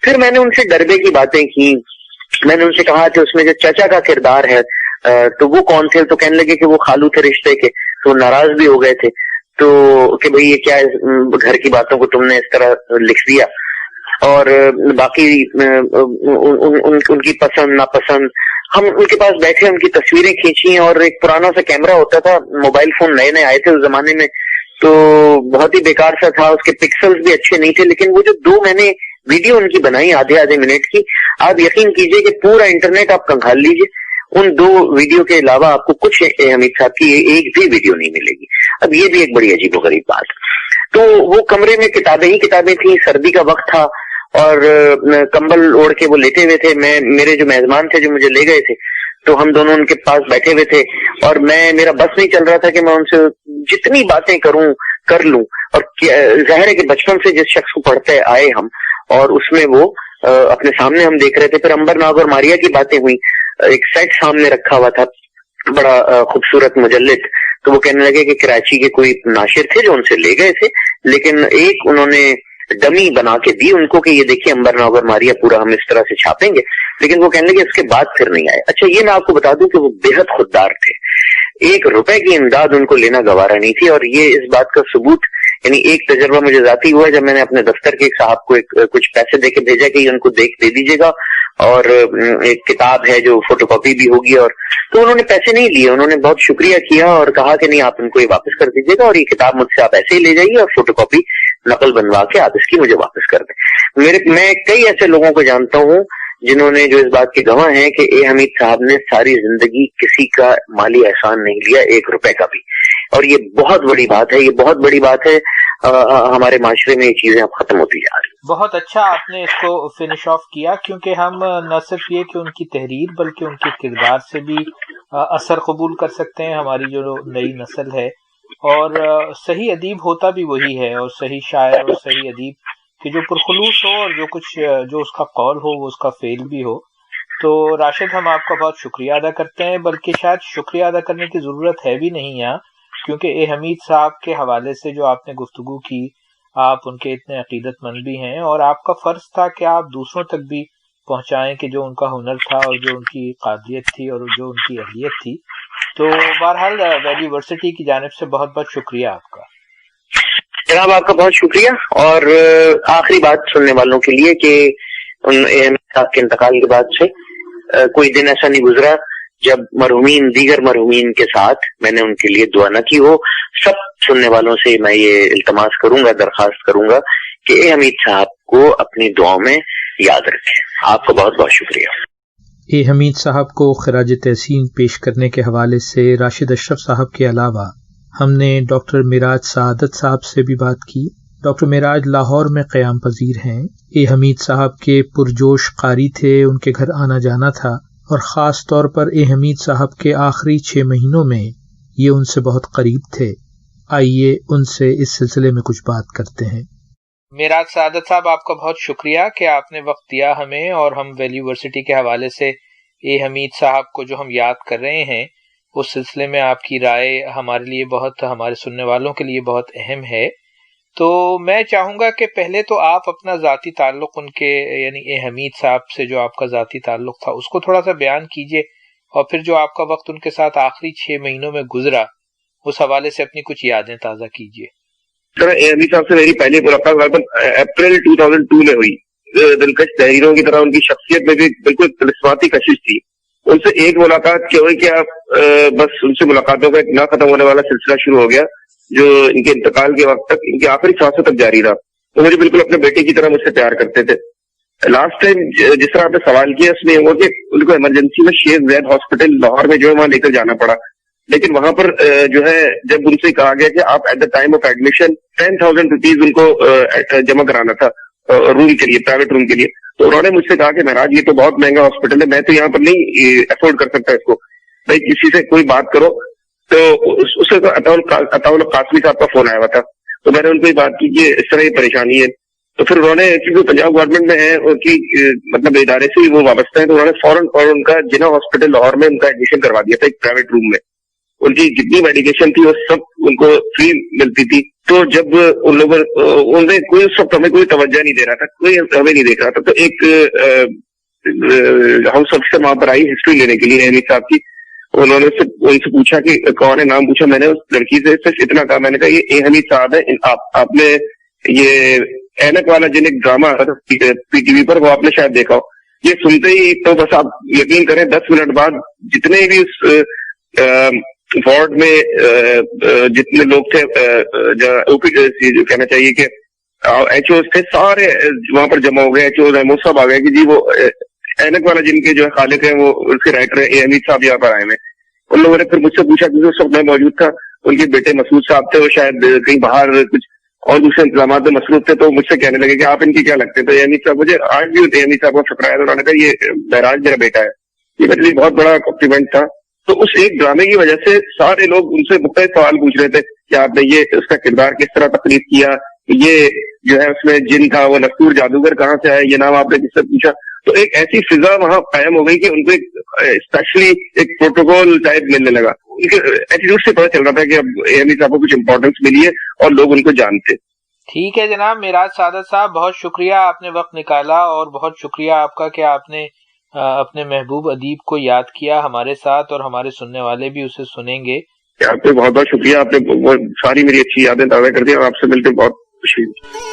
پھر میں نے ان سے ڈربے کی باتیں کی. میں نے ان سے کہا کہ اس میں جو چچا کا کردار ہے تو وہ کون تھے؟ تو کہنے لگے کہ وہ خالو تھے رشتے کے. تو ناراض بھی ہو گئے تھے تو کہ بھئی یہ کیا گھر کی باتوں کو تم نے اس طرح لکھ دیا. اور باقی ان کی پسند ناپسند، ہم ان کے پاس بیٹھے ان کی تصویریں کھینچی، اور ایک پرانا سا کیمرہ ہوتا تھا، موبائل فون نئے نئے آئے تھے اس زمانے میں، تو بہت ہی بیکار سا تھا، اس کے پکسلز بھی اچھے نہیں تھے. لیکن وہ جو 2 میں نے ویڈیو ان کی بنائی آدھے منٹ کی، آپ یقین کیجئے کہ پورا انٹرنیٹ آپ کنگھال لیجئے، ان 2 ویڈیو کے علاوہ آپ کو کچھ حمید صاحب کی ایک بھی ویڈیو نہیں ملے گی. اب یہ بھی ایک بڑی عجیب و غریب بات. تو وہ کمرے میں کتابیں ہی کتابیں تھیں، سردی کا وقت تھا، اور کمبل اوڑھ کے وہ لیٹے ہوئے تھے. میرے جو میزبان تھے جو مجھے لے گئے تھے، تو ہم دونوں ان کے پاس بیٹھے ہوئے تھے، اور میرا بس نہیں چل رہا تھا کہ میں ان سے جتنی باتیں کر لوں. اور ظاہر ہے کہ بچپن سے جس شخص کو پڑھتے آئے ہم، اور اس میں وہ اپنے سامنے ہم دیکھ رہے تھے. پھر امبر ناگ اور ماریا کی باتیں ہوئی. ایک سیٹ سامنے رکھا ہوا تھا، بڑا خوبصورت مجلد. تو وہ کہنے لگے کہ کراچی کے کوئی ناشر تھے جو ان سے لے گئے تھے، لیکن ایک انہوں نے ڈمی بنا کے دی ان کو کہ یہ دیکھیے امبر ناگ اور ماریا پورا ہم اس طرح سے چھاپیں گے. لیکن وہ کہنے لگے اس کے بعد پھر نہیں آئے. اچھا یہ میں آپ کو بتا دوں کہ وہ بے حد خوددار تھے. 1 روپے کی امداد ان کو لینا گوارا نہیں تھی. اور یہ اس بات کا ثبوت، یعنی ایک تجربہ مجھے ذاتی ہوا جب میں نے اپنے دفتر کے ایک صاحب کو کچھ پیسے دے کے بھیجا کہ یہ ان کو دے دیجیے گا، اور ایک کتاب ہے جو فوٹو کاپی بھی ہوگی. اور تو انہوں نے پیسے نہیں لیے، انہوں نے بہت شکریہ کیا اور کہا کہ نہیں آپ ان کو یہ واپس کر دیجیے گا، اور یہ کتاب مجھ سے آپ ایسے ہی لے جائیے، اور فوٹو کاپی نقل بنوا کے آپ اس کی مجھے واپس کر دیں. میں کئی ایسے لوگوں کو جانتا ہوں جنہوں نے جو اس بات کے گواہ ہیں کہ اے حمید صاحب نے ساری زندگی کسی کا مالی احسان نہیں لیا، 1 روپے کا بھی. اور یہ بہت بڑی بات ہے، یہ بہت بڑی بات ہے. ہمارے معاشرے میں یہ چیزیں اب ختم ہوتی جا رہی ہیں. بہت اچھا آپ نے اس کو فنش آف کیا، کیونکہ ہم نہ صرف یہ کہ ان کی تحریر بلکہ ان کے کردار سے بھی اثر قبول کر سکتے ہیں ہماری جو نئی نسل ہے. اور صحیح ادیب ہوتا بھی وہی ہے، اور صحیح شاعر اور صحیح ادیب کہ جو پرخلوص ہو، اور جو اس کا قول ہو وہ اس کا فعل بھی ہو. تو راشد ہم آپ کا بہت شکریہ ادا کرتے ہیں، بلکہ شاید شکریہ ادا کرنے کی ضرورت ہے بھی نہیں یہاں، کیونکہ اے حمید صاحب کے حوالے سے جو آپ نے گفتگو کی، آپ ان کے اتنے عقیدت مند بھی ہیں، اور آپ کا فرض تھا کہ آپ دوسروں تک بھی پہنچائیں کہ جو ان کا ہنر تھا اور جو ان کی قابلیت تھی اور جو ان کی اہلیت تھی. تو بہرحال ویلی یونیورسٹی کی جانب سے بہت بہت شکریہ آپ کا. جناب آپ کا بہت شکریہ. اور آخری بات سننے والوں کے لیے کہ اے حمید صاحب کے انتقال کے بعد سے کوئی دن ایسا نہیں گزرا جب دیگر مرحومین کے ساتھ میں نے ان کے لیے دعا نہ کی ہو. سب سننے والوں سے میں یہ التماس کروں گا، درخواست کروں گا کہ اے حمید صاحب کو اپنی دعاؤں میں یاد رکھیں. آپ کو بہت بہت شکریہ. اے حمید صاحب کو خراج تحسین پیش کرنے کے حوالے سے راشد اشرف صاحب کے علاوہ ہم نے ڈاکٹر معراج سعادت صاحب سے بھی بات کی. ڈاکٹر معراج لاہور میں قیام پذیر ہیں. اے حمید صاحب کے پرجوش قاری تھے، ان کے گھر آنا جانا تھا، اور خاص طور پر اے حمید صاحب کے آخری 6 مہینوں میں یہ ان سے بہت قریب تھے. آئیے ان سے اس سلسلے میں کچھ بات کرتے ہیں. معراج سعادت صاحب آپ کا بہت شکریہ کہ آپ نے وقت دیا ہمیں، اور ہم ویلی یونیورسٹی کے حوالے سے اے حمید صاحب کو جو ہم یاد کر رہے ہیں اس سلسلے میں آپ کی رائے ہمارے لیے ہمارے سننے والوں کے لیے بہت اہم ہے. تو میں چاہوں گا کہ پہلے تو آپ اپنا ذاتی تعلق ان کے یعنی اے حمید صاحب سے جو آپ کا ذاتی تعلق تھا اس کو تھوڑا سا بیان کیجئے، اور پھر جو آپ کا وقت ان کے ساتھ آخری 6 مہینوں میں گزرا اس حوالے سے اپنی کچھ یادیں تازہ کیجئے. سر اے حمید صاحب سے میری پہلی ملاقات اپریل 2002 میں ہوئی. دلکش تحریروں کی طرح ان کی شخصیت میں بھی بالکل طلسماتی کشش تھی. ان سے ایک ملاقات کیا ہوئی کہ آپ بس ان سے ملاقاتوں کا ایک نہ ختم ہونے والا سلسلہ شروع ہو گیا جو ان کے انتقال کے وقت تک، ان کی آخری سانسوں تک جاری رہا. وہ مجھے بالکل اپنے بیٹے کی طرح مجھ سے پیار کرتے تھے. لاسٹ ٹائم جس طرح آپ نے سوال کیا اس میں یہ ہوا کہ ان کو ایمرجنسی میں شیخ زید ہاسپٹل لاہور میں جو ہے وہاں لے کر جانا پڑا. لیکن وہاں پر جو ہے جب ان سے کہا گیا کہ آپ at the time of admission 10,000 rupees ان کو جمع کرانا تھا روم کے لیے، پرائیویٹ روم کے لیے، تو انہوں نے مجھ سے کہا کہ مہاراج یہ تو بہت مہنگا ہاسپٹل ہے، میں تو یہاں پر نہیں افورڈ کر سکتا اس کو، بھائی کسی سے کوئی بات کرو. تو اس سے عطاء قاسمی صاحب کا فون آیا ہوا تھا، تو میں نے ان کو یہ بات کی کہ اس طرح یہ پریشانی ہے. تو پھر انہوں نے کیونکہ پنجاب گورنمنٹ میں ہے ان کی مطلب ادارے سے وہ وابستہ ہیں، تو انہوں نے فوراً اور ان کا جنا ہاسپٹل لاہور میں ان کا ایڈمیشن کروا دیا تھا ایک پرائیویٹ روم میں. ان کی جتنی میڈیکیشن تھی وہ سب ان کو فری ملتی تھی. تو جب ان لوگوں انہیں کوئی اس وقت ہمیں کوئی توجہ نہیں دے رہا تھا, کوئی ہمیں نہیں دیکھ رہا تھا. تو ایک ہاؤس آفیسر وہاں پر آئی ہسٹری لینے کے لیے حمید صاحب کی. انہوں نے ان سے پوچھا کہ کون ہے, نام پوچھا. میں نے اس لڑکی سے صرف اتنا کہا, میں نے کہا یہ حمید صاحب ہے, آپ نے یہ اینک والا جن ایک ڈرامہ آتا تھا پی ٹی وی پر, وہ آپ نے شاید دیکھا ہو. یہ سنتے ہی تو بس آپ یقین کریں 10 منٹ بعد جتنے بھی اس وارڈ میں جتنے لوگ تھے, جو کہنا چاہیے کہ ایچ اوز تھے, سارے وہاں پر جمع ہو گئے. ایچ اوز وہ سب آ گئے کہ جی وہ اینک والا جن کے جو ہے خالق ہیں, وہ اس کے رائٹر ہیں حمید صاحب یہاں پر آئے ہیں. ان لوگوں نے پھر مجھ سے پوچھا, کیونکہ اس وقت میں موجود تھا, ان کے بیٹے مسعود صاحب تھے, وہ شاید کہیں باہر کچھ اور دوسرے انتظامات میں مصروف تھے, تو مجھ سے کہنے لگے کہ آپ ان کی کیا لگتے ہیں. تو حمید صاحب, مجھے آج بھی حمید صاحب کو فکر آیا, تو انہوں نے کہا یہ معراج میرا بیٹا ہے. یہ میرے لیے بہت بڑا کمپلیمنٹ تھا. تو اس ایک ڈرامے کی وجہ سے سارے لوگ ان سے مختلف سوال پوچھ رہے تھے کہ آپ نے یہ اس کا کردار کس طرح تقریب کیا, یہ جو ہے اس میں جن تھا, وہ نستور جادوگر کہاں سے آیا, یہ نام آپ نے کس سے پوچھا. تو ایک ایسی فضا وہاں قائم ہو گئی کہ ان کو ایک اسپیشلی ایک پروٹوکول ٹائپ ملنے لگا. ان کے ایٹیٹیوڈ سے پتہ چل رہا تھا کہ اب حمید صاحب کو کچھ امپورٹینس ملی ہے اور لوگ ان کو جانتے. ٹھیک ہے جناب معراج سعادت صاحب, بہت شکریہ آپ نے وقت نکالا, اور بہت شکریہ آپ کا کہ آپ نے اپنے محبوب ادیب کو یاد کیا ہمارے ساتھ, اور ہمارے سننے والے بھی اسے سنیں گے. آپ کو بہت بہت شکریہ, آپ نے ساری میری اچھی یادیں تازہ کر دی, اور آپ سے مل کے بہت خوشی ہوئی.